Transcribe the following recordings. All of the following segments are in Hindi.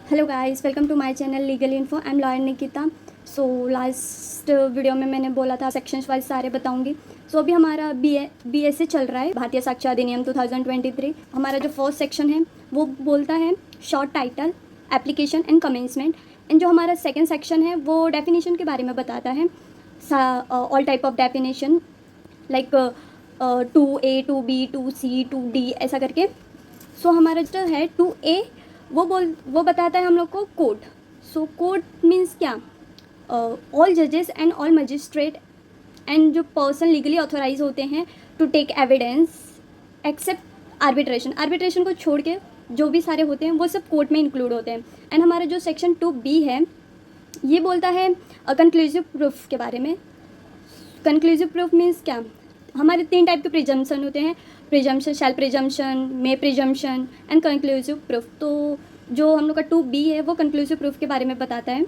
Hello guys, welcome to my channel legal info. I am lawyer Nikita. So last video में मैंने बोला था सेक्शंस वाइज सारे बताऊंगी। सो अभी हमारा BSc चल रहा है, भारतीय साक्ष्य अधिनियम 2023। हमारा जो फर्स्ट सेक्शन है वो बोलता है short title, application and commencement. And जो हमारा सेकेंड सेक्शन है वो डेफिनेशन के बारे में बताता है, all type of definition like 2A 2B 2C 2D ऐसा करके। सो हमारा जो है 2A वो बताता है हम लोग को कोर्ट। सो कोर्ट मीन्स क्या, ऑल जजेस एंड ऑल मजिस्ट्रेट एंड जो पर्सन लीगली ऑथोराइज होते हैं to take evidence except arbitration को छोड़ के जो भी सारे होते हैं वो सब कोर्ट में इंक्लूड होते हैं। एंड हमारा जो सेक्शन 2B है ये बोलता है कंक्लूसिव प्रूफ के बारे में। कंक्लूसिव प्रूफ मीन्स क्या, हमारे 3 टाइप के प्रिजम्पशन होते हैं, presumption, shall presumption, may presumption and conclusive proof. तो जो हम लोग का 2B है वो कंक्लूसिव प्रूफ के बारे में बताता है।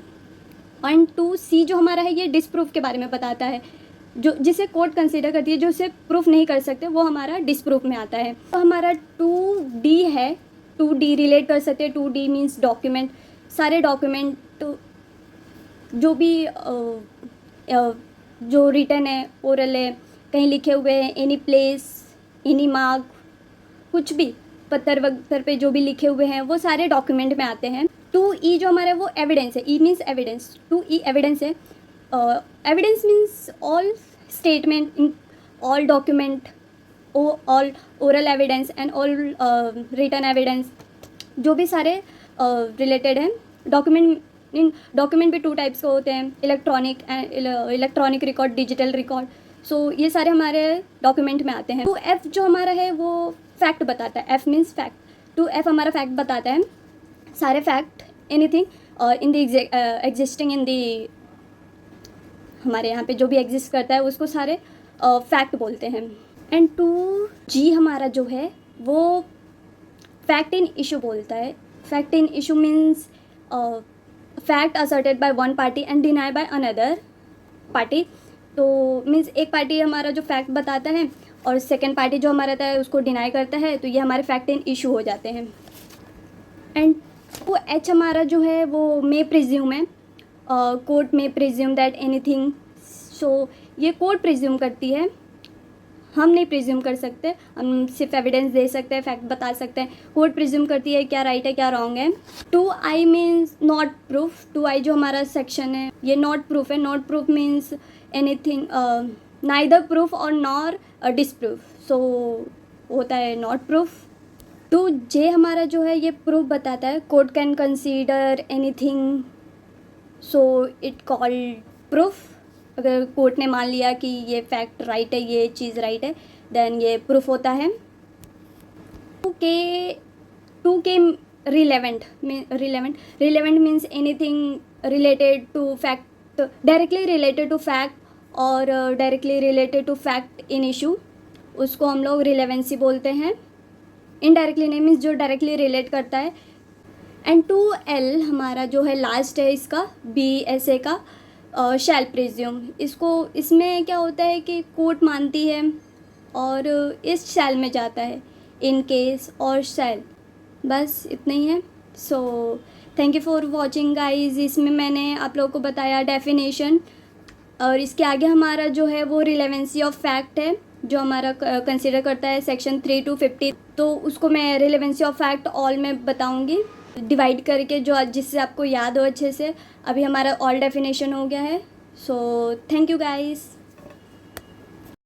एंड 2C जो हमारा है ये डिसप्रूफ के बारे में बताता है, जो जिसे कोर्ट कंसीडर करती है, जो उसे प्रूफ नहीं कर सकते वो हमारा डिसप्रूफ में आता है। तो हमारा 2D है, 2D रिलेट कर सकते हैं। 2D मीन्स डॉक्यूमेंट, सारे डॉक्यूमेंट जो भी जो रिटन है, ओरल है, कहीं लिखे हुए हैं, एनी प्लेस, एनी मार्क, कुछ भी पत्थर वत्थर पे जो भी लिखे हुए हैं वो सारे डॉक्यूमेंट में आते हैं। 2E जो हमारा है वो एविडेंस है। E means evidence, 2E evidence है। Evidence means all statement in all document, all oral evidence and all written evidence, जो भी सारे रिलेटेड हैं डॉक्यूमेंट। इन डॉक्यूमेंट भी 2 टाइप्स के होते हैं, इलेक्ट्रॉनिक रिकॉर्ड, डिजिटल रिकॉर्ड। सो ये सारे हमारे डॉक्यूमेंट में आते हैं। 2F जो हमारा है वो फैक्ट बताता है। F means fact. 2F हमारा फैक्ट बताता है, सारे fact, anything in the existing in the, हमारे यहाँ पे जो भी एग्जिस्ट करता है उसको सारे फैक्ट बोलते हैं। एंड 2G हमारा जो है वो फैक्ट इन इशू बोलता है। Fact in issue means fact asserted by one party and deny by another party. तो मीन्स एक पार्टी हमारा जो फैक्ट बताता है और सेकेंड पार्टी जो हमारा रहता है उसको डिनाई करता है, तो ये हमारे फैक्ट इन इशू हो जाते हैं। एंड वो H हमारा जो है वो मे प्रिज्यूम है। Court may presume that anything. So ये कोर्ट प्रिज्यूम करती है, हम नहीं प्रिज्यूम कर सकते, हम सिर्फ एविडेंस दे सकते हैं, फैक्ट बता सकते हैं। कोर्ट प्रिज्यूम करती है क्या राइट है क्या रॉन्ग है। 2I means not proof. 2I जो हमारा सेक्शन है ये नॉट प्रूफ है। Not proof means anything, neither proof और नॉर डिसप्रूफ। सो होता है नॉट प्रूफ। 2J हमारा जो है ये प्रूफ बताता है, court can consider anything so it called proof. अगर कोर्ट ने मान लिया कि ये फैक्ट राइट है, ये चीज़ राइट है, देन ये प्रूफ होता है। 2K relevant means anything related to fact, directly related to fact और directly related to fact in issue, उसको हम लोग रिलेवेंसी बोलते हैं। इनडायरेक्टली नहीं मीन्स जो डायरेक्टली रिलेट करता है। एंड 2L हमारा जो है लास्ट है इसका, BSA का, शैल प्रिज्यूम। इसमें क्या होता है कि कोर्ट मानती है और इस शैल में जाता है, इन केस और शैल, बस इतना ही है। So thank you for watching guys. इसमें मैंने आप लोगों को बताया डेफिनेशन, और इसके आगे हमारा जो है वो रिलेवेंसी ऑफ फैक्ट है जो हमारा कंसिडर करता है सेक्शन 3 to 50। तो उसको मैं रिलेवेंसी ऑफ फैक्ट ऑल में बताऊंगी डिवाइड करके, जो जिससे आपको याद हो अच्छे से। अभी हमारा ऑल डेफिनेशन हो गया है। So thank you guys.